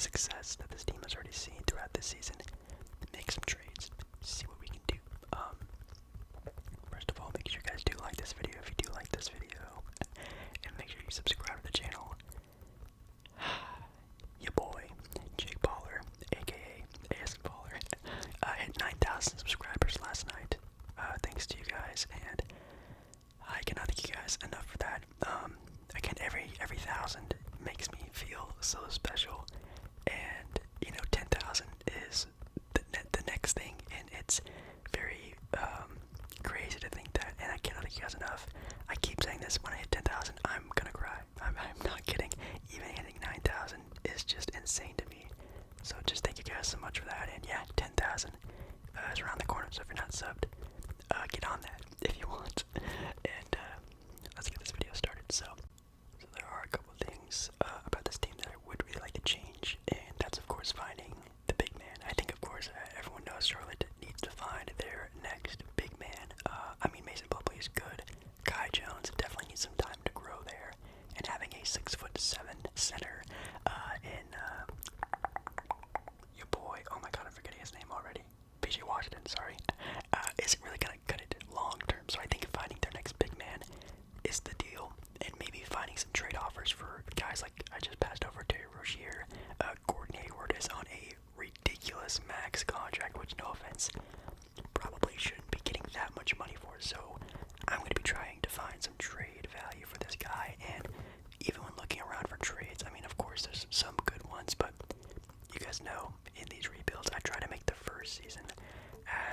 success that this team has already seen throughout this season, make some trades, see what we can do. First of all, make sure you guys do like this video if you do like this video, and make sure you subscribe to the channel. Your boy, Jake Baller, aka AS Baller, hit 9,000 subscribers last night. Thanks to you guys, and I cannot thank you guys enough for that. Again, every 1,000 makes me feel so special, and 10,000 is the next thing, and it's very crazy to think that, and I cannot thank you guys enough. I keep saying this, when I hit 10,000, I'm gonna cry. I'm not kidding. Even hitting 9,000 is just insane to me. So just thank you guys so much for that, and yeah, 10,000 is around the corner, so if you're not subbed, get on that if you want. And let's get this video started. So there are a couple things about this team that I would really like to change, and that's of course finding the big man. I think of course everyone knows Charlotte needs to find their next big man. Mason Plumlee is good. Kai Jones definitely needs some time to grow there, and having a 6'7" center in your boy, oh my god, I'm forgetting his name already, PJ Washington, sorry, isn't really gonna cut it long term. So I think finding their next big man is the deal, and maybe finding some trade offers for guys like I just passed over Terry Rozier. Gordon Hayward is on a ridiculous max contract, which, no offense, probably shouldn't be getting that much money for. So I'm going to be trying to find some trade value for this guy, and even when looking around for trades, of course there's some good ones, but you guys know in these rebuilds I try to make the first season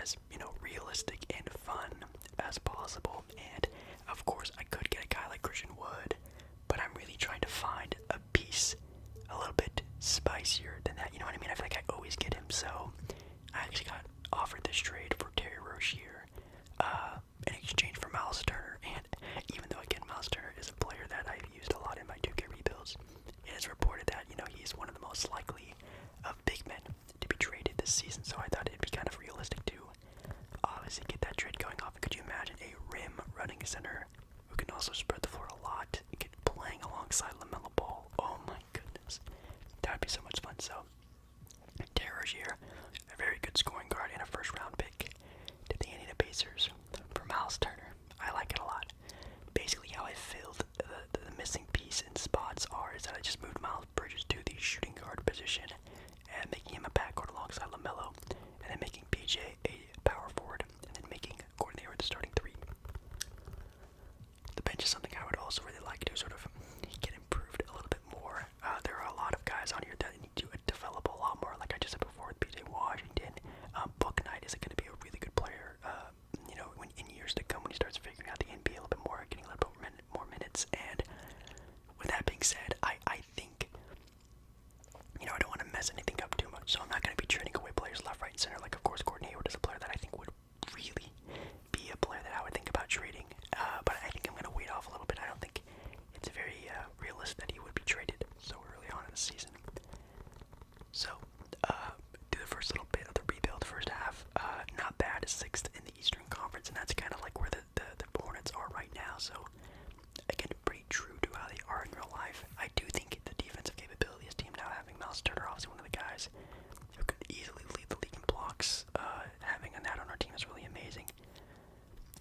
as realistic and fun as possible. And of course I could get a guy like Christian Wood, but I'm really trying to find a piece a little bit spicier than that, you know what I mean? I feel like I always get him. So I actually got offered this trade for Terry Rozier in exchange for Miles Turner, and even though again Miles Turner is a player that I've used a lot in my 2K rebuilds, it is reported that he's one of the most likely of big men to be traded this season. So I thought it'd be kind of realistic to obviously get that trade going off. And could you imagine a rim running center who can also spread the floor a lot, playing alongside LaMelo Ball? Oh my goodness, that would be so much fun. So Terry Rozier, a very good scoring guard and a first round pick to the Indiana Pacers for Miles Turner. I like it a lot. Basically how I filled the missing piece in spots is that I just moved Miles Bridges to the shooting guard position and making him a backcourt alongside LaMelo, and then making PJ a power forward, and then making Gordon Hayward the starting three. The bench is something I would also really like to sort of get improved a little bit more. There are a lot of guys on here that need to develop a lot more, like I just said before with PJ Washington. Book Knight is going to be a really good player, when in years to come, when he starts figuring out the NBA a little bit more, getting a little bit more minutes. And with that being said, I think, I don't want to mess anything up too much, so I'm not going to be trading away players left, right, and center. Like, of course, Gordon Hayward is a player that I think would really be a player that I would think about trading, but I think I'm going to wait off a little bit. I don't think it's very realistic that he would be traded so early on in the season. So, do the first little bit of the rebuild, first half, not bad, 6th in the Eastern Conference, and that's kind of like where the Hornets are right now. So, again, pretty true to how they are in real life. I do think the defensive capability of this team now, having Miles Turner, obviously one of the guys who could easily lead the league in blocks, having that on our team is really amazing.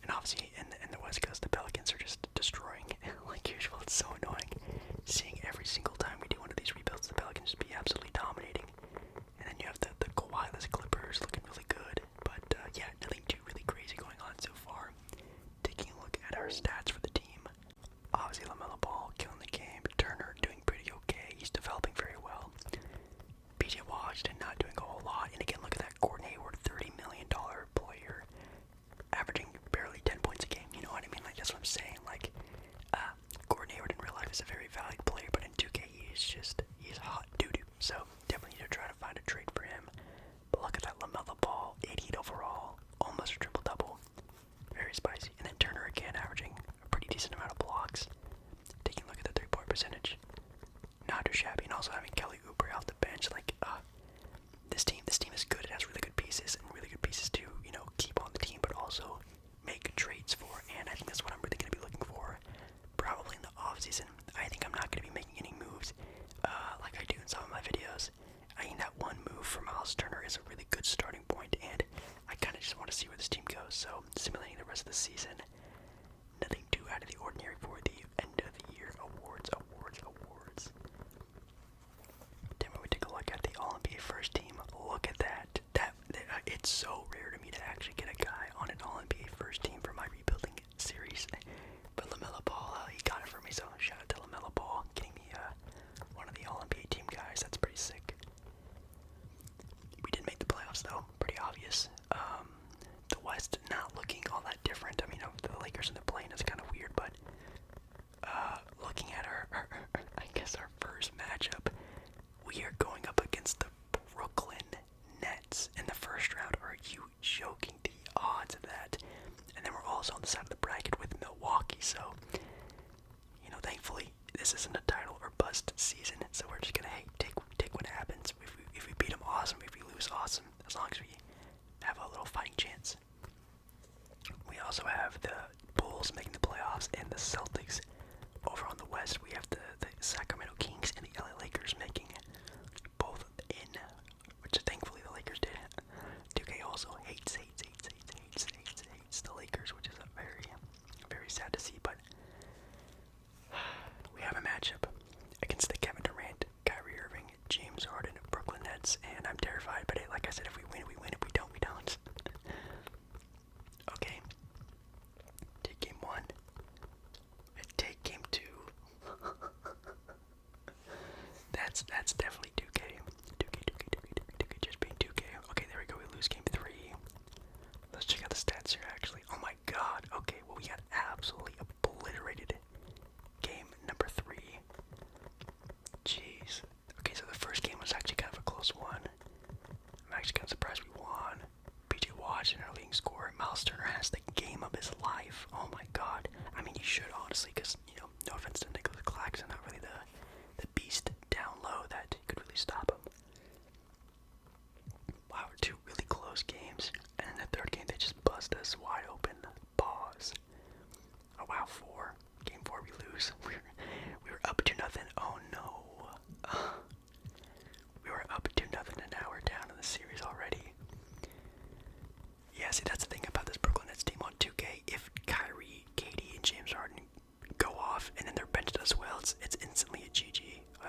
And obviously in the West Coast, the Pelicans are just destroying like usual. It's so annoying seeing every single time we do one of these rebuilds, the Pelicans just be absolutely dominating. And then you have the Kawhi-less Clippers looking really good. But yeah, nothing too really crazy going on so far. Taking a look at our stats for the team. Obviously LaMelo Ball killing the game. Turner doing pretty okay. He's developing very well. PJ Washington not doing a whole lot. And again, look at that Gordon Hayward, $30 million player, averaging barely 10 points a game. You know what I mean? Like, that's what I'm saying. Like, Gordon Hayward in real life is a very valued player, but in 2K he's hot doo-doo. So definitely need to try to find a trade for him. But look at that LaMelo Ball, 88 overall, almost a triple-double. Very spicy. And then Turner again averaging a pretty decent amount of blocks. Taking a look at the three-point percentage, not too shabby. And also having Kelly Oubre off the bench, like, this team is good. It has really good pieces, and really good pieces to, keep on the team, but also make trades for. And I think that's what I'm really going to be looking for, probably in the offseason. I think I'm not going to be making any moves like I do in some of my videos, I mean, that one move from Miles Turner is a really good starting point, and I kind of just want to see where this team goes. So, simulating the rest of the season, nothing too out of the ordinary for the end of the year awards. Then when we take a look at the All-NBA first team, look at that. It's so rare to me to actually get a guy on an All-NBA first team for my rebuilding series. But LaMelo Ball, he got it for me, so shout out to LaMelo Ball getting me one of the All-NBA team guys. That's pretty sick. We did make the playoffs though, pretty obvious. The West not looking all that different. I mean, the Lakers in the play-in is kind of weird, but looking at our I guess our first matchup, we are going up against the Brooklyn Nets in the first round. Are you joking? The odds of that. And then we're also on the side of the bracket with Milwaukee, so thankfully this isn't a title or bust season, so we're just gonna take what happens. If we beat them, awesome. If we lose, awesome. As long as we have a little fighting chance. We also have the Bulls making the playoffs and the Celtics. Over on the West, we have the Sacramento Kings and the LA Lakers making both in, which thankfully the Lakers did. 2K also hates the Lakers, which is very sad to see, but we have a matchup against the Kevin Durant, Kyrie Irving, James Harden, Brooklyn Nets, and I'm terrified, but like I said, if we win, we win. If we don't, we don't. Okay. Take game 1. Take game 2. That's definitely 2K. 2K, just being 2K. Okay, there we go. We lose game 3. Let's check out the stats here, actually. Oh my god. Okay, well, we got absolutely obliterated game number 3. Jeez. Okay, so the first game was actually kind of a close one. I'm actually kind of surprised we won. PJ Washington, our leading scorer. Miles Turner has the game of his life. Oh my god. I mean, you should, honestly, because, no offense to Nicholas Claxton, not really the beast down low that could really stop him. Wow, 2 really close games. And in the third game, they just bust us wide open. Pause. Oh, wow, 4. Game 4, we lose. We were up 2-0. Oh, no. We were up 2-0, and now we're down in the series already. Yeah, see, that's the thing about this Brooklyn Nets team on 2K. If Kyrie, KD, and James Harden go off, and then they're benched as well, it's instantly a GG,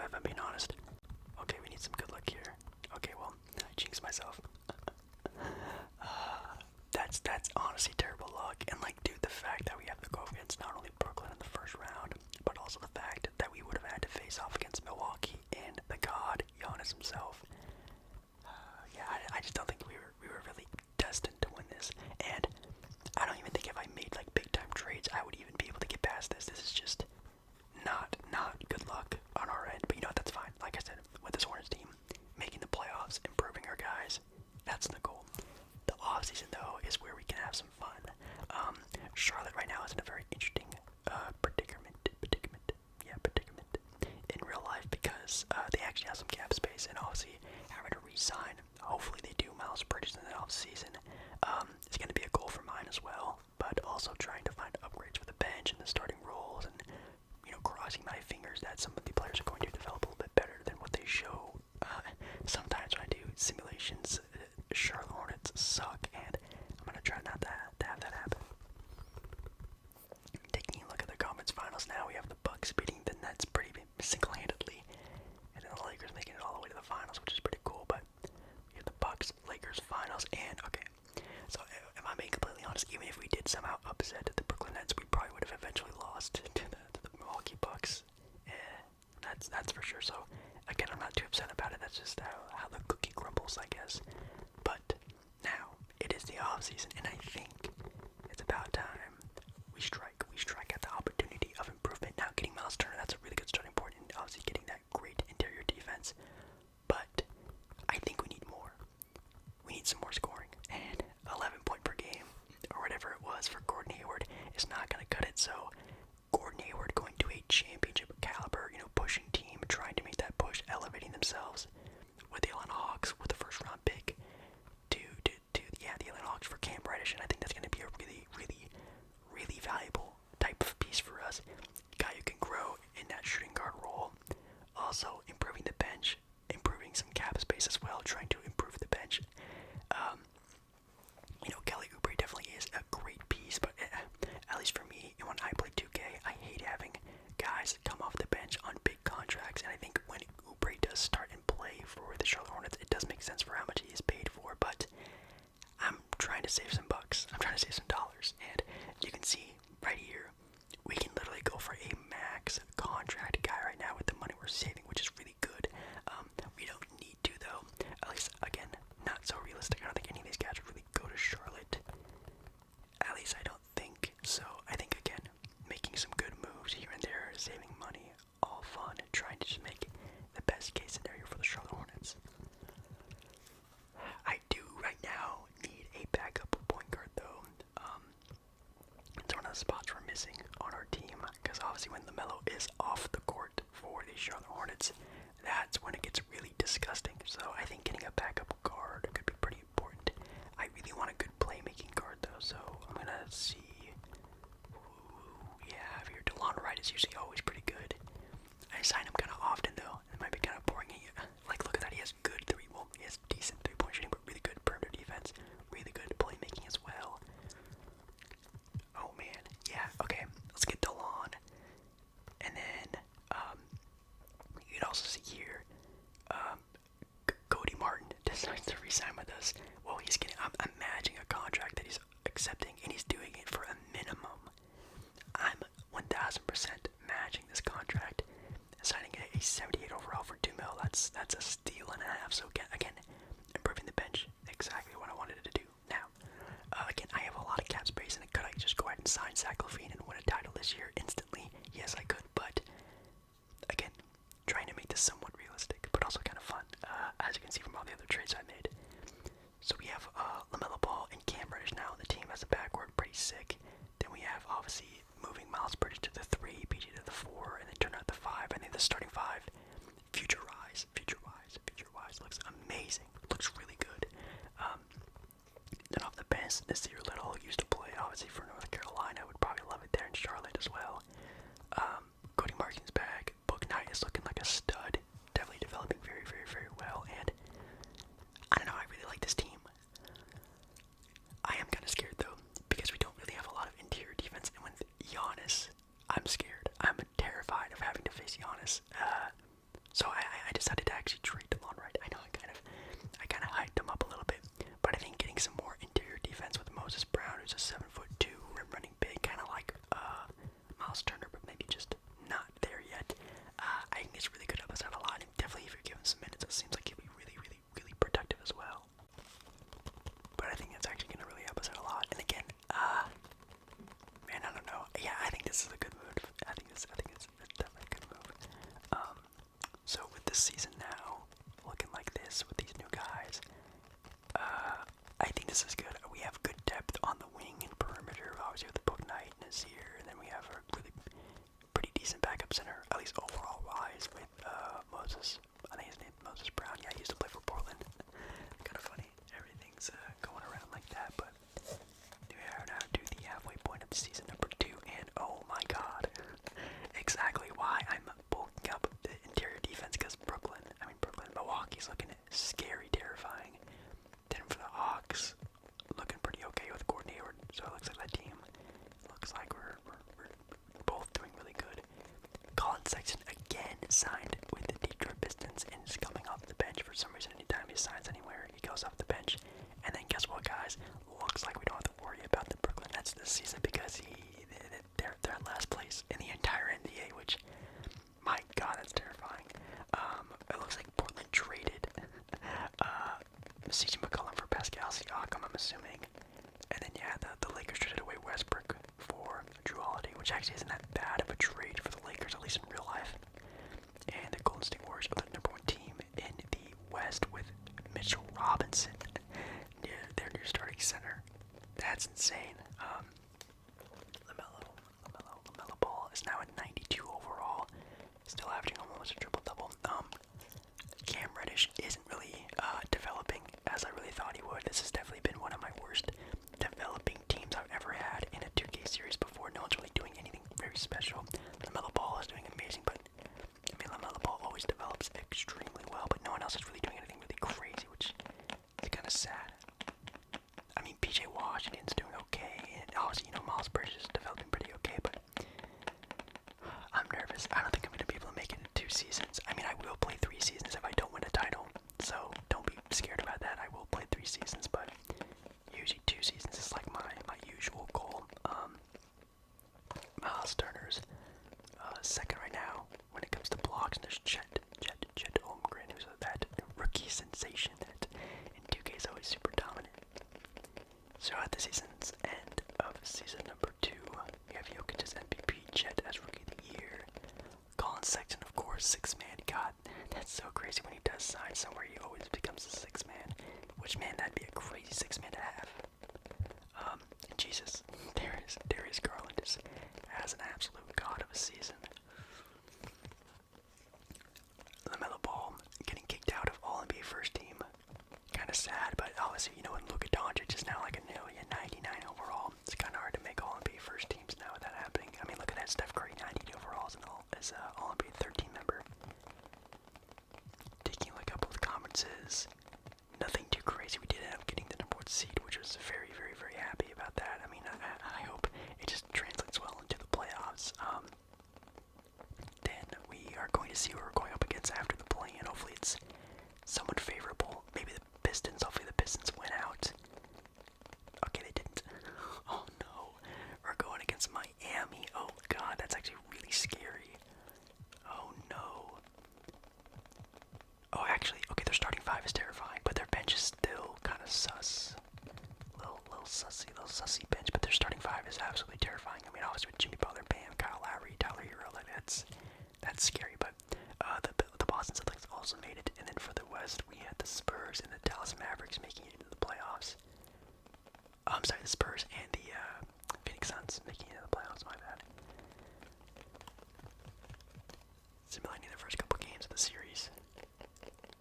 if I'm being honest. Okay, we need some good luck here. Okay, well, I jinxed myself. That's honestly terrible luck. And, dude, the fact that we have to go against not only Brooklyn in the first round, but also the fact that we would have had to face off against Milwaukee and the god, Giannis himself. Yeah, I just don't think we were really destined to win this. And I don't even think if I made, big-time trades, I would even be able to get past this. This is just not good luck on our end. But that's fine. Like I said, with this Hornets team, making the playoffs, improving our guys, that's the goal. The offseason, though, is where we can have some fun. Charlotte right now is in a very interesting predicament in real life because they actually have some cap space and obviously having to re-sign. Hopefully they do Miles Bridges in the offseason. It's going to be a goal for mine as well, but also trying to find upgrades for the bench and the starting roles and, crossing my fingers that some of the players are going to develop a little bit better than what they show. Sometimes when I do simulations, Charlotte Hornets suck, and I'm going to try not to have that happen. Taking a look at the conference finals now, we have the Bucks beating the Nets pretty single-handedly, and then the Lakers making it all the way to the finals, which is pretty cool, but we have the Bucks, Lakers finals, and, okay, so if I'm being completely honest, even if we did somehow upset the Brooklyn Nets, we probably would have eventually lost to the Milwaukee Bucks. That's for sure. So again, I'm not too upset about it. That's just how the cookie crumbles, I guess. But now it is the off season, and I think it's about time we strike at the opportunity of improvement. Now, getting Miles Turner, that's a really good starting point, and obviously getting that great interior defense. But I think we need more. We need some more scoring, and 11 point per game or whatever it was for Gordon Hayward is not going to cut it. So Gordon Hayward going to a championship caliber, pushing team, trying to make that push, elevating themselves with the Atlanta Hawks with the first round pick to the Atlanta Hawks for Cam Reddish, and I think that's going to be a really valuable type of piece for us. Guy who can grow in that shooting guard role, also improving the bench, improving some cap space place as well, trying to improve the bench. Kelly Oubre definitely is a great piece, but at least for me, when I play 2K, I hate having guys come off the bench on big contracts, and I think when Oubre does start and play for the Charlotte Hornets, it does make sense for how much he is paid for, but I'm trying to save some bucks. I'm trying to save some dollars, and you can see right here, we can literally go for a max contract guy right now with the money we're saving, which is really good. We don't need to, though. At least, again, not so realistic. I don't think any of these guys would really go to Charlotte. At least I don't think so. I think, again, making some good moves here and there, saving money, all fun, trying to just make the best case scenario for the Charlotte Hornets. I do right now need a backup point guard, though. It's one of the spots we're missing on our team, because obviously when LaMelo is off the court for the Charlotte Hornets, that's when it gets really disgusting. So I think getting a backup guard could be pretty important. I really want a good playmaking guard, though, so I'm gonna see who we have here. DeLon Wright is usually always pretty good. I sign him kind of often, though. It might be kind of boring. Like, look at that. He has good he has decent three-point shooting, but really good perimeter defense. Really good playmaking as well. Oh, man. Yeah, okay. Let's get DeLon. And then, you can also see here, Cody Martin decides to resign with us. Well, he's getting, I'm matching a contract that he's accepting, and he's doing it for a minimum. I'm 1000% matching this contract, signing a 78 overall for $2 million. That's a steal and a half. So again, improving the bench, exactly what I wanted to do. Now, again, I have a lot of cap space, and could I just go ahead and sign Zach LaVine and win a title this year instantly? Yes, I could, but again, trying to make this somewhat realistic, but also kind of fun, as you can see from all the other trades I made. So we have LaMelo Ball and Cam Reddish now on the team as a backcourt, pretty sick. Then we have, obviously, moving Miles Bridges to the 3, PG to the 4, and then turn out the 5, and then the starting 5, future-wise, looks amazing, looks really good. Then off the bench, Nasir Little used to play, obviously, for North Carolina, would probably love it there in Charlotte as well. Cody Martin's back, Book Knight is looking like a stud, definitely developing very, very, very well, and I don't know, I really like this team. I am kind of scared, though, because we don't really have a lot of interior defense, and with Giannis, I'm scared. I'm terrified of having to face Giannis. So I decided to actually trade DeLon Wright. I know I kind of hyped him up a little bit, but I think getting some more interior defense with Moses Brown, who's a 7'2" rim running big, kind of like Miles Turner, but maybe just not there yet. I think it's really good help us out a lot, and definitely if you're given some minutes, it seems like he'll be really, really, really productive as well. But I think it's actually going to really help us out a lot. And again, man, I don't know. Yeah, I think this is a good move. I think it's definitely a good move. So with this season now looking like this with these new guys, I think this is good. We have good depth on the wing and perimeter, obviously with the Book Knight and Nasir, and then we have a really pretty decent backup center, at least overall wise, with Moses. I think his name is Moses Brown. Yeah, he used to play for Portland. Kind of funny. Everything's going around like that, but we are now to the halfway point of the season number 2, and oh my god, exactly why I'm bulking up the interior defense, because Milwaukee's looking scary, terrifying. Then for the Hawks, looking pretty okay with Gordon Hayward, so it looks like that team looks like we're both doing really good. Colin Sexton again signed with the Detroit Pistons and is coming off the bench for some reason. Anytime he signs anywhere, he goes off the bench. And then guess what, guys? Looks like we don't have to worry about the Brooklyn Nets this season, because they're in last place in the entire NBA, which, my god, that's terrifying. It looks like Portland traded CJ McCollum for Pascal Siakam, I'm assuming. And then, yeah, the Lakers traded away Westbrook for Drew Holiday, which actually isn't that bad of a trade for the Lakers, at least in real life. And the Golden State Warriors are the #1 team in the West with Mitchell Robinson, their new starting center. That's insane. LaMelo Ball is now at 92 overall, still averaging almost a triple-double. Cam Reddish isn't really developing as I really thought he would. This has definitely been one of my worst developing teams I've ever had in a 2K series before. No one's really doing anything very special. LaMelo Ball is doing amazing, but I mean, LaMelo Ball always develops extremely well, but no one else is really doing anything really Washington's doing okay, and obviously, Miles Bridges is developing pretty okay, but I'm nervous. I don't think I'm going to be able to make it in 2 seasons. I mean, I will play 3 seasons if I don't win a title, so don't be scared about that. I will play 3 seasons, but usually 2 seasons is like my usual goal. Miles Turner's second right now when it comes to blocks, and there's Chet Holmgren, who's that rookie sensation that in 2K is always super dominant. So at the season's end of season number 2, we have Jokic's MVP, Chet as Rookie of the Year, Colin Sexton, of course, 6-man. God, that's so crazy. When he does sign somewhere, he always becomes a 6-man. Which, man, that'd be a crazy 6-man to have. Jesus, Darius Garland is as an absolute god of a season. LaMelo Ball getting kicked out of All-NBA first team. Kind of sad, but obviously, when Luka Doncic is now like a 99 overall, it's kind of hard to make All-NBA first teams now with that happening. I mean, look at that, Steph Curry 90 overalls and as an All-NBA third team member. Taking a look up both conferences, nothing too crazy. We did end up getting the number 1 seed, which was very, very, very happy about that. I mean, I hope it just translates well into the playoffs. Then we are going to see who we're going up against after the play, and hopefully it's somewhat favorable. Maybe the Pistons. Hopefully the Pistons win out. Okay, they didn't. Oh no. We're going against Miami. Oh god, that's actually really scary. Oh no. Oh, actually, okay, their starting 5 is terrifying, but their bench is still kind of sus. Little sussy bench, but their starting 5 is absolutely terrifying. I mean, obviously with Jimmy Butler, Bam, Kyle Lowry, Tyler Hero, like that's scary, but the Boston Celtics also made it, and then for the West, we had the Spurs and the Dallas Mavericks making it into the playoffs. I'm sorry, the Spurs and the Phoenix Suns making it into the playoffs, my bad. Similarly to the first couple games of the series.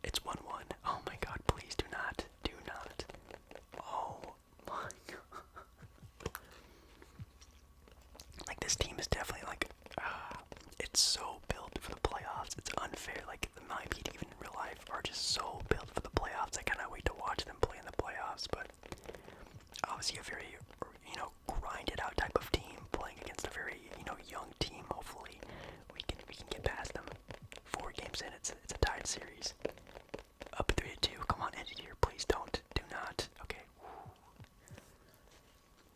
It's 1-1. Oh my god, please do not. Do not. Oh my god. Like, this team is definitely like, it's so built for the playoffs. It's unfair. Like, the Miami Heat, even in real life, are just so built for the playoffs. I cannot wait to watch them play in the playoffs, but obviously a very, grinded out type of team playing against a very, young team. Hopefully we can get past them. 4 games in, it's a tied series. Up 3-2. Come on, end it here, please. Do not. Okay.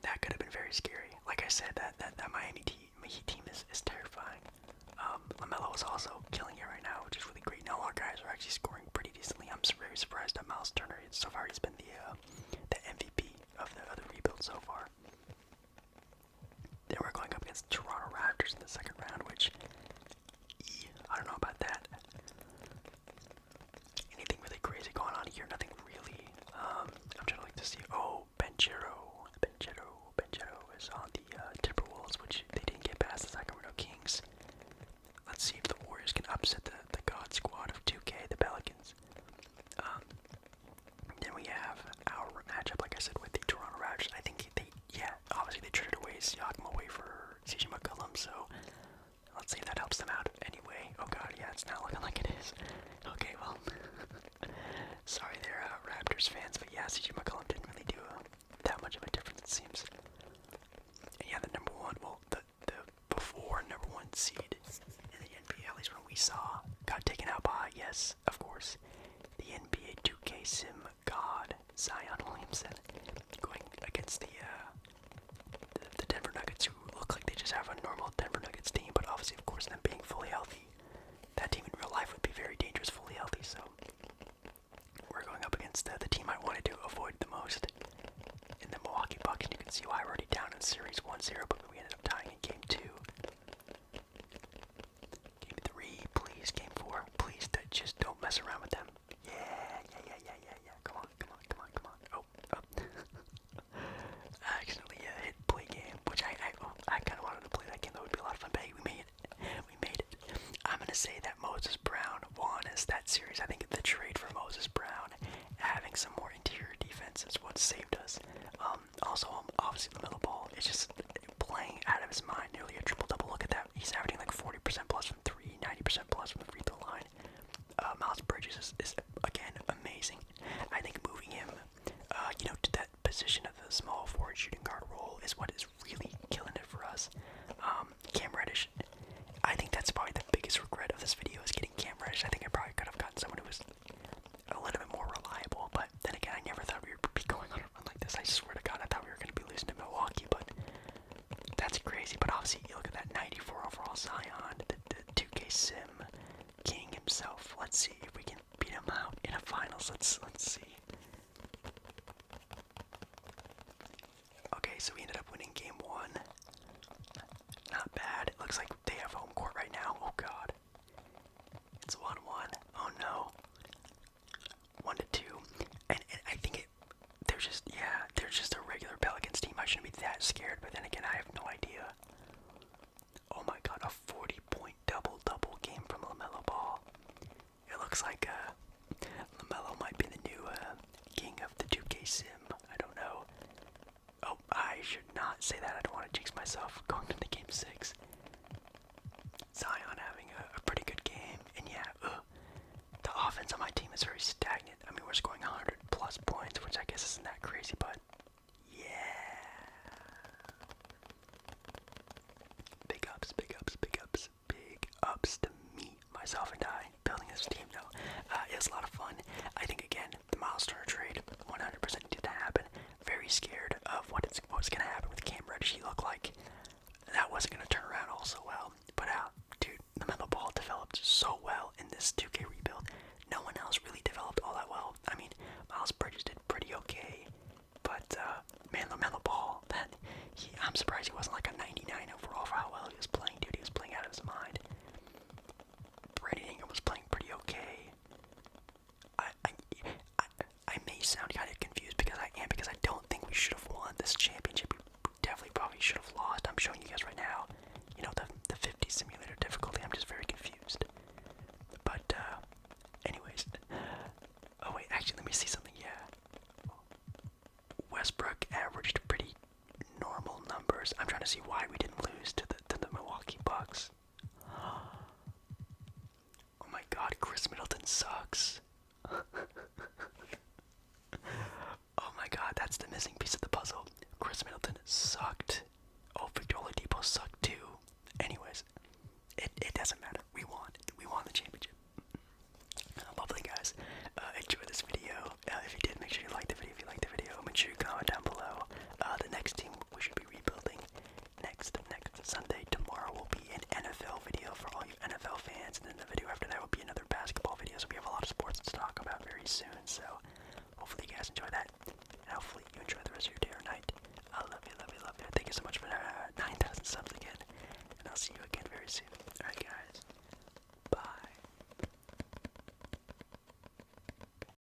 That could have been very scary. Like I said, that Miami Heat team is terrifying. LaMelo is also killing it right now, which is really great. Now our guys are actually scoring pretty decently. I'm very surprised at Miles Turner. So far, he's been the MVP of the rebuild so far. Then we're going up against the Toronto Raptors in the second round, which I don't know about that. Anything really crazy going on here? Nothing really. I'm trying to look to see. Oh, Banchero is on the Timberwolves, which they didn't get past the Sacramento Kings. Let's see if the Warriors can upset the God Squad of 2K, the Pelicans. Then we have our matchup, like I said, with the Toronto Raptors. I think obviously they traded away Siakam away for CJ McCollum, so let's see if that helps them out anyway. Oh god, yeah, it's not looking like it is. Okay, well, sorry there, Raptors fans, but yeah, CJ McCollum didn't really do that much of a difference, it seems. And yeah, the number 1, well, the before number 1 seed in the NBA, at least when we saw, got taken out by, yes, of course, the NBA 2K sim god, Zion Williamson, going against the Denver Nuggets, who look like they just have a normal Denver Nuggets team, but obviously, of course, them being fully healthy, that team in real life would be very dangerous fully healthy, so we're going up against the team I wanted to avoid the most in the Milwaukee Bucks, and you can see why we're already down in series 1-0, but we ended up tying in game 2. Game 3, please, game 4, please, just don't mess around with them. Yeah. Come on. Oh. I accidentally hit play game, which I kind of wanted to play that game. That would be a lot of fun, but hey, we made it. I'm going to say that Moses Brown won us that series. I think the trade for Moses Brown, having come out in a finals. Let's see. Okay, so we ended up winning game 1. Not bad. It looks like they have home court right now. Oh god. It's 1-1. Oh no. 1-2. And I think there's just a regular Pelicans team. I shouldn't be that scared, but then again, I have no idea. Oh my god, a 40-point double-double game from LaMelo Ball. It looks like LaMelo might be the new king of the 2K sim. I don't know. Oh, I should not say that. I don't want to jinx myself going into game 6. Zion having a pretty good game. And yeah, the offense on my team is very stagnant. I mean, we're scoring 100 plus points, which I guess isn't that crazy, but yeah. Big ups, big ups, big ups, big ups to me, myself, and I building this team. No, it was a lot of fun. I think again, the Miles Turner trade 100% did happen. Very scared of what was going to happen with Cam Reddish. He looked like that wasn't going to turn around all so well. But dude, the LaMelo Ball developed so well in this 2K rebuild. No one else really developed all that well. I mean, Miles Bridges did pretty okay, but man, LaMelo Ball, I'm surprised he wasn't like a 99 overall for how well he was playing. Dude, he was playing out of his mind. Brandon Ingram was playing pretty okay. I may sound kind of confused because I am, because I don't think we should have won this championship. We definitely probably should have lost. I'm showing you guys right now, you know, the 50 simulator difficulty. I'm just very confused. But anyways, oh wait, actually, let me see something. Yeah, Westbrook averaged pretty normal numbers. I'm trying to see why we didn't lose to the Milwaukee Bucks. Oh my god, Chris Middleton sucks. Oh my god, that's the missing piece of the puzzle. Chris Middleton sucked. Oh, Victor Oladipo sucked too. Anyways, it doesn't matter. We won. We won the championship. Hopefully, guys, enjoy this video. If you did, make sure you like the video. If you liked the video, make sure you comment down below. The next team we should be rebuilding next Sunday. Tomorrow will be an NFL video for all you NFL fans, and then the video after that will be another basketball video. So we have a lot of sports to talk about very soon. So hopefully you guys enjoy that, and hopefully you enjoy the rest of your day or night. I love you, love you, love you. Thank you so much for 9,000 subs again, and I'll see you again very soon.